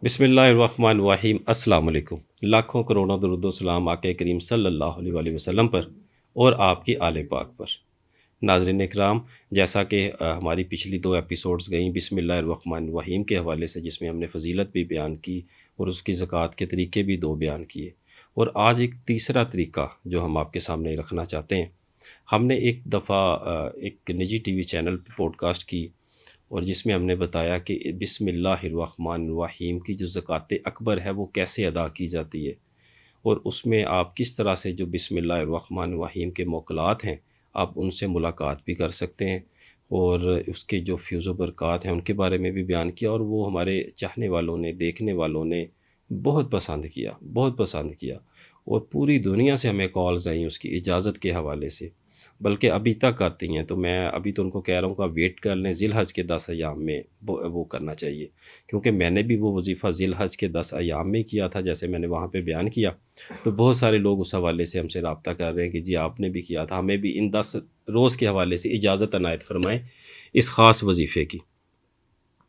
بسم اللہ الرحمن الرحیم۔ السلام علیکم۔ لاکھوں کروڑوں درود و سلام آقا کریم صلی اللہ علیہ وآلہ وسلم پر اور آپ کی آل پاک پر۔ ناظرین اکرام، جیسا کہ ہماری پچھلی 2 ایپیسوڈز گئیں بسم اللہ الرحمن الرحیم کے حوالے سے، جس میں ہم نے فضیلت بھی بیان کی اور اس کی زکوٰۃ کے طریقے بھی 2 بیان کیے، اور آج ایک تیسرا طریقہ جو ہم آپ کے سامنے رکھنا چاہتے ہیں۔ ہم نے ایک دفعہ ایک نجی ٹی وی چینل پہ پوڈ کاسٹ کی، اور جس میں ہم نے بتایا کہ بسم اللہ الرحمن الرحیم کی جو زکوٰۃ اکبر ہے وہ کیسے ادا کی جاتی ہے، اور اس میں آپ کس طرح سے جو بسم اللہ الرحمن الرحیم کے موکلات ہیں آپ ان سے ملاقات بھی کر سکتے ہیں، اور اس کے جو فیوز و برکات ہیں ان کے بارے میں بھی بیان کیا، اور وہ ہمارے چاہنے والوں نے، دیکھنے والوں نے بہت پسند کیا، بہت پسند کیا، اور پوری دنیا سے ہمیں کالز آئیں اس کی اجازت کے حوالے سے، بلکہ ابھی تک آتی ہیں۔ تو میں ابھی تو ان کو کہہ رہا ہوں کہ ویٹ کر لیں، ذی الحج کے 10 ایام میں وہ کرنا چاہیے، کیونکہ میں نے بھی وہ وظیفہ ذی الحج کے 10 ایام میں کیا تھا، جیسے میں نے وہاں پہ بیان کیا۔ تو بہت سارے لوگ اس حوالے سے ہم سے رابطہ کر رہے ہیں کہ جی آپ نے بھی کیا تھا، ہمیں بھی ان 10 روز کے حوالے سے اجازت عنایت فرمائیں اس خاص وظیفے کی۔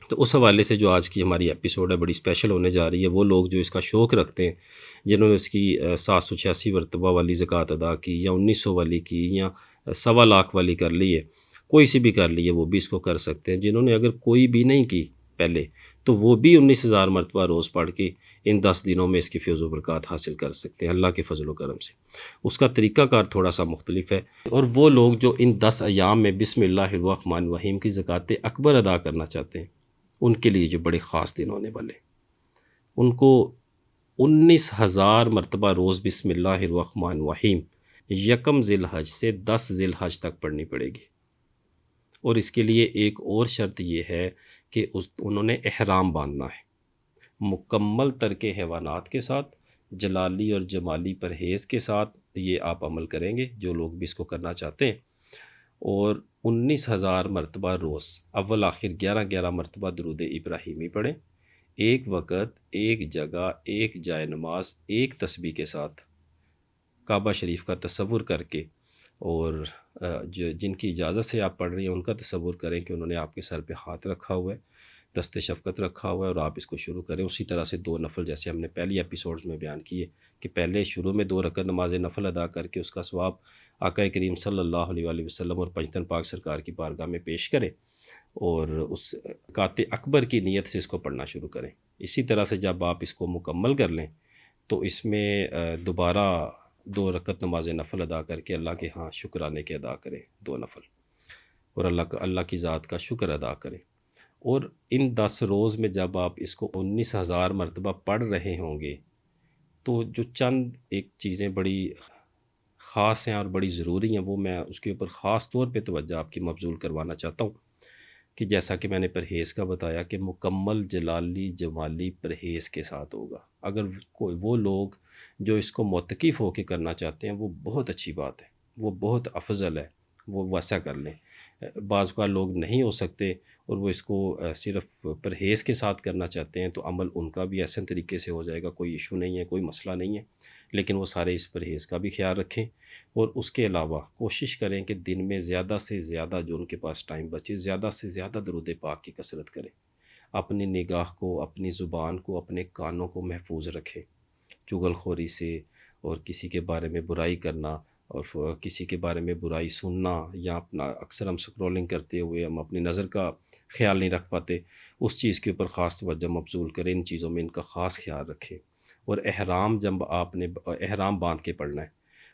تو اس حوالے سے جو آج کی ہماری ایپیسوڈ ہے بڑی اسپیشل ہونے جا رہی ہے۔ وہ لوگ جو اس کا شوق رکھتے ہیں، جنہوں نے اس کی 786 مرتبہ والی زکوٰۃ ادا کی، یا 1900 والی کی، یا 1.25 والی کر لی ہے، کوئی سی بھی کر لی ہے، وہ بھی اس کو کر سکتے ہیں۔ جنہوں نے اگر کوئی بھی نہیں کی پہلے، تو وہ بھی 19,000 مرتبہ روز پڑھ کے ان 10 دنوں میں اس کی فیض و برکات حاصل کر سکتے ہیں اللہ کے فضل و کرم سے۔ اس کا طریقہ کار تھوڑا سا مختلف ہے، اور وہ لوگ جو ان 10 ایام میں بسم اللہ الرحمن الرحیم کی زکوٰۃ اکبر ادا کرنا چاہتے ہیں، ان کے لیے جو بڑے خاص دن ہونے والے، ان کو 19,000 مرتبہ روز بسم اللہ الرحمن الرحیم 1 ذی الحج سے 10 ذی الحج تک پڑھنی پڑے گی۔ اور اس کے لیے ایک اور شرط یہ ہے کہ انہوں نے احرام باندھنا ہے، مکمل ترک حیوانات کے ساتھ، جلالی اور جمالی پرہیز کے ساتھ یہ آپ عمل کریں گے جو لوگ بھی اس کو کرنا چاہتے ہیں، اور 19,000 مرتبہ روز اول آخر 11 مرتبہ درود ابراہیمی پڑھیں، ایک وقت، ایک جگہ، ایک جائے نماز، ایک تسبیح کے ساتھ کعبہ شریف کا تصور کر کے، اور جن کی اجازت سے آپ پڑھ رہی ہیں ان کا تصور کریں کہ انہوں نے آپ کے سر پہ ہاتھ رکھا ہوا ہے، دست شفقت رکھا ہوا ہے، اور آپ اس کو شروع کریں۔ اسی طرح سے 2 نفل، جیسے ہم نے پہلی ایپیسوڈز میں بیان کیے کہ پہلے شروع میں 2 رکعت نماز نفل ادا کر کے اس کا ثواب آقا کریم صلی اللہ علیہ وآلہ وسلم اور پنجتن پاک سرکار کی بارگاہ میں پیش کریں، اور اس زکوٰۃ اکبر کی نیت سے اس کو پڑھنا شروع کریں۔ اسی طرح سے جب آپ اس کو مکمل کر لیں تو اس میں دوبارہ 2 رکعت نماز نفل ادا کر کے اللہ کے ہاں شکرانے کے ادا کریں، 2 نفل، اور اللہ کی ذات کا شکر ادا کریں۔ اور ان 10 روز میں جب آپ اس کو 19,000 مرتبہ پڑھ رہے ہوں گے، تو جو چند ایک چیزیں بڑی خاص ہیں اور بڑی ضروری ہیں، وہ میں اس کے اوپر خاص طور پہ توجہ آپ کی مبذول کروانا چاہتا ہوں، کہ جیسا کہ میں نے پرہیز کا بتایا کہ مکمل جلالی جمالی پرہیز کے ساتھ ہوگا۔ اگر وہ لوگ جو اس کو معتکف ہو کے کرنا چاہتے ہیں، وہ بہت اچھی بات ہے، وہ بہت افضل ہے، وہ ویسا کر لیں۔ بعض کا لوگ نہیں ہو سکتے اور وہ اس کو صرف پرہیز کے ساتھ کرنا چاہتے ہیں، تو عمل ان کا بھی احسن طریقے سے ہو جائے گا، کوئی ایشو نہیں ہے، کوئی مسئلہ نہیں ہے، لیکن وہ سارے اس پرہیز کا بھی خیال رکھیں، اور اس کے علاوہ کوشش کریں کہ دن میں زیادہ سے زیادہ جو ان کے پاس ٹائم بچے، زیادہ سے زیادہ درود پاک کی کثرت کریں، اپنی نگاہ کو، اپنی زبان کو، اپنے کانوں کو محفوظ رکھیں چغل خوری سے، اور کسی کے بارے میں برائی کرنا، اور کسی کے بارے میں برائی سننا، یا اپنا اکثر ہم سکرولنگ کرتے ہوئے ہم اپنی نظر کا خیال نہیں رکھ پاتے، اس چیز کے اوپر خاص توجہ مبذول کریں، ان چیزوں میں ان کا خاص خیال رکھیں۔ اور احرام جب آپ نے احرام باندھ کے پڑھنا ہے،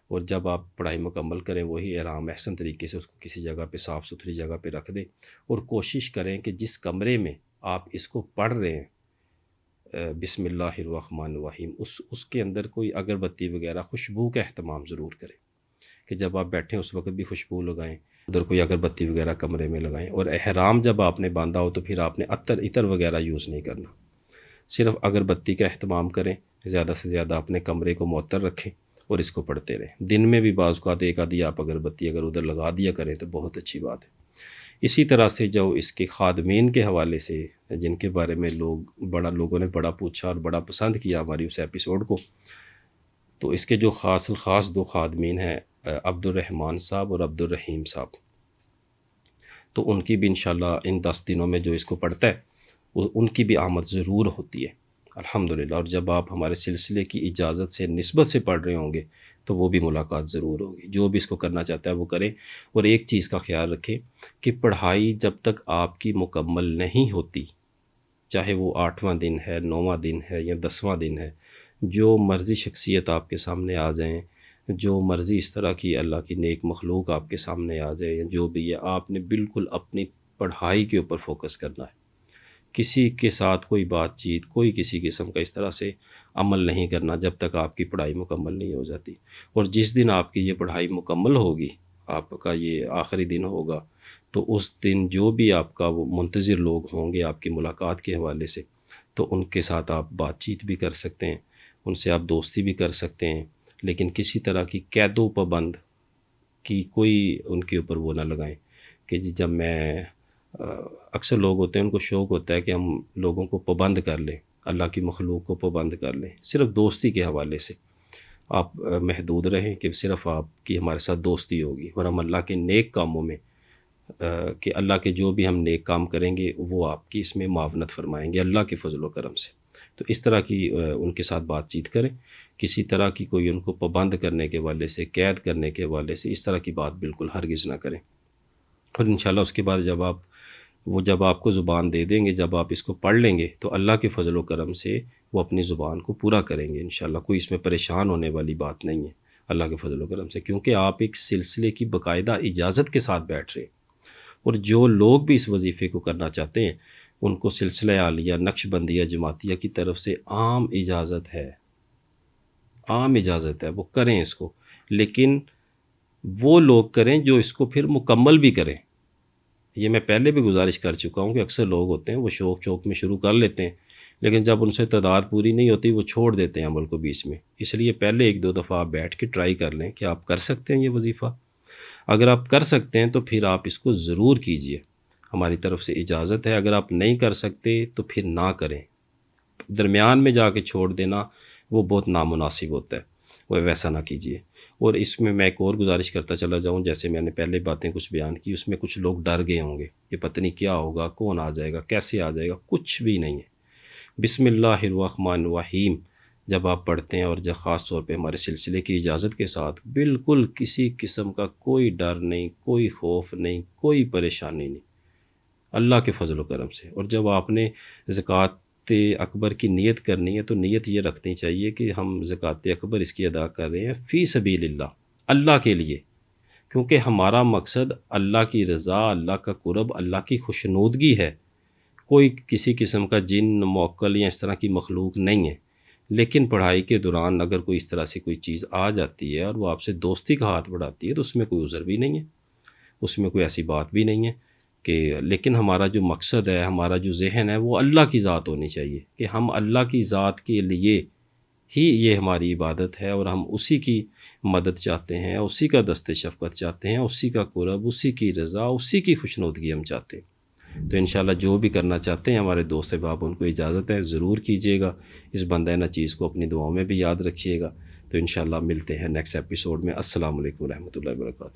اور جب آپ پڑھائی مکمل کریں وہی احرام احسن طریقے سے اس کو کسی جگہ پہ صاف ستھری جگہ پہ رکھ دیں، اور کوشش کریں کہ جس کمرے میں آپ اس کو پڑھ رہے ہیں بسم اللہ الرحمن الرحیم، اس کے اندر کوئی اگربتی وغیرہ خوشبو کا اہتمام ضرور کریں، کہ جب آپ بیٹھیں اس وقت بھی خوشبو لگائیں، ادھر کوئی اگربتی وغیرہ کمرے میں لگائیں۔ اور احرام جب آپ نے باندھا ہو تو پھر آپ نے عطر وغیرہ یوز نہیں کرنا، صرف اگربتی کا اہتمام کریں، زیادہ سے زیادہ اپنے کمرے کو معطر رکھیں اور اس کو پڑھتے رہیں۔ دن میں بھی بعض اوقات ایک آدھی آپ اگربتی اگر ادھر لگا دیا کریں تو بہت اچھی بات ہے۔ اسی طرح سے جو اس کے خادمین کے حوالے سے، جن کے بارے میں لوگوں نے بڑا پوچھا اور بڑا پسند کیا ہماری اس ایپیسوڈ کو، تو اس کے جو خاص 2 خادمین ہیں، عبد الرحمن صاحب اور عبد الرحیم صاحب، تو ان کی بھی انشاءاللہ ان 10 دنوں میں جو اس کو پڑھتا ہے ان کی بھی آمد ضرور ہوتی ہے، الحمدللہ، اور جب آپ ہمارے سلسلے کی اجازت سے نسبت سے پڑھ رہے ہوں گے تو وہ بھی ملاقات ضرور ہوگی۔ جو بھی اس کو کرنا چاہتا ہے وہ کریں، اور ایک چیز کا خیال رکھیں کہ پڑھائی جب تک آپ کی مکمل نہیں ہوتی، چاہے وہ 8واں دن ہے، 9واں دن ہے یا 10واں دن ہے، جو مرضی شخصیت آپ کے سامنے آ جائیں، جو مرضی اس طرح کی اللہ کی نیک مخلوق آپ کے سامنے آ جائے، یا جو بھی ہے، آپ نے بالکل اپنی پڑھائی کے اوپر فوکس کرنا ہے۔ کسی کے ساتھ کوئی بات چیت، کوئی کسی قسم کا اس طرح سے عمل نہیں کرنا جب تک آپ کی پڑھائی مکمل نہیں ہو جاتی۔ اور جس دن آپ کی یہ پڑھائی مکمل ہوگی، آپ کا یہ آخری دن ہوگا، تو اس دن جو بھی آپ کا وہ منتظر لوگ ہوں گے آپ کی ملاقات کے حوالے سے، تو ان کے ساتھ آپ بات چیت بھی کر سکتے ہیں، ان سے آپ دوستی بھی کر سکتے ہیں، لیکن کسی طرح کی قید و پابند کی کوئی ان کے اوپر وہ نہ لگائیں کہ جی جب میں اکثر لوگ ہوتے ہیں ان کو شوق ہوتا ہے کہ ہم لوگوں کو پابند کر لیں، اللہ کی مخلوق کو پابند کر لیں، صرف دوستی کے حوالے سے آپ محدود رہیں کہ صرف آپ کی ہمارے ساتھ دوستی ہوگی، اور ہم اللہ کے نیک کاموں میں کہ اللہ کے جو بھی ہم نیک کام کریں گے وہ آپ کی اس میں معاونت فرمائیں گے اللہ کے فضل و کرم سے۔ تو اس طرح کی ان کے ساتھ بات چیت کریں، کسی طرح کی کوئی ان کو پابند کرنے کے حوالے سے، قید کرنے کے حوالے سے اس طرح کی بات بالکل ہرگز نہ کریں۔ اور انشاءاللہ اس کے بعد جب آپ کو زبان دے دیں گے، جب آپ اس کو پڑھ لیں گے تو اللہ کے فضل و کرم سے وہ اپنی زبان کو پورا کریں گے انشاءاللہ۔ کوئی اس میں پریشان ہونے والی بات نہیں ہے اللہ کے فضل و کرم سے، کیونکہ آپ ایک سلسلے کی باقاعدہ اجازت کے ساتھ بیٹھ رہے ہیں، اور جو لوگ بھی اس وظیفے کو کرنا چاہتے ہیں ان کو سلسلہ عالیہ نقش بندیہ جماعتیہ کی طرف سے عام اجازت ہے، عام اجازت ہے، وہ کریں اس کو، لیکن وہ لوگ کریں جو اس کو پھر مکمل بھی کریں۔ یہ میں پہلے بھی گزارش کر چکا ہوں کہ اکثر لوگ ہوتے ہیں وہ شوق میں شروع کر لیتے ہیں، لیکن جب ان سے تعداد پوری نہیں ہوتی وہ چھوڑ دیتے ہیں عمل کو بیچ میں۔ اس لیے پہلے 1-2 دفعہ آپ بیٹھ کے ٹرائی کر لیں کہ آپ کر سکتے ہیں یہ وظیفہ۔ اگر آپ کر سکتے ہیں تو پھر آپ اس کو ضرور کیجئے، ہماری طرف سے اجازت ہے۔ اگر آپ نہیں کر سکتے تو پھر نہ کریں، درمیان میں جا کے چھوڑ دینا وہ بہت نامناسب ہوتا ہے، وہ ویسا نہ کیجیے۔ اور اس میں ایک اور گزارش کرتا چلا جاؤں، جیسے میں نے پہلے باتیں کچھ بیان کی، اس میں کچھ لوگ ڈر گئے ہوں گے کہ پتہ نہیں کیا ہوگا، کون آ جائے گا، کیسے آ جائے گا۔ کچھ بھی نہیں ہے، بسم اللہ الرحمن الرحیم جب آپ پڑھتے ہیں، اور جب خاص طور پہ ہمارے سلسلے کی اجازت کے ساتھ، بالکل کسی قسم کا کوئی ڈر نہیں، کوئی خوف نہیں، کوئی پریشانی نہیں، اللہ کے فضل و کرم سے۔ اور جب آپ نے زکوٰۃ اکبر کی نیت کرنی ہے تو نیت یہ رکھنی چاہیے کہ ہم زکوٰۃ اکبر اس کی ادا کر رہے ہیں فی سبیل اللہ، اللہ کے لیے، کیونکہ ہمارا مقصد اللہ کی رضا، اللہ کا قرب، اللہ کی خوشنودگی ہے۔ کوئی کسی قسم کا جن، موکل یا اس طرح کی مخلوق نہیں ہے۔ لیکن پڑھائی کے دوران اگر کوئی اس طرح سے کوئی چیز آ جاتی ہے اور وہ آپ سے دوستی کا ہاتھ بڑھاتی ہے تو اس میں کوئی عذر بھی نہیں ہے، اس میں کوئی ایسی بات بھی نہیں ہے کہ، لیکن ہمارا جو مقصد ہے، ہمارا جو ذہن ہے وہ اللہ کی ذات ہونی چاہیے، کہ ہم اللہ کی ذات کے لیے ہی یہ ہماری عبادت ہے، اور ہم اسی کی مدد چاہتے ہیں، اسی کا دست شفقت چاہتے ہیں، اسی کا قرب، اسی کی رضا، اسی کی خوشنودگی ہم چاہتے ہیں۔ تو انشاءاللہ جو بھی کرنا چاہتے ہیں ہمارے دوست احباب، ان کو اجازت ہے، ضرور کیجیے گا۔ اس بندہ نچیز کو اپنی دعاؤں میں بھی یاد رکھیے گا۔ تو انشاءاللہ ملتے ہیں نیکسٹ ایپیسوڈ میں۔ السلام علیکم ورحمۃ اللہ وبرکاتہ۔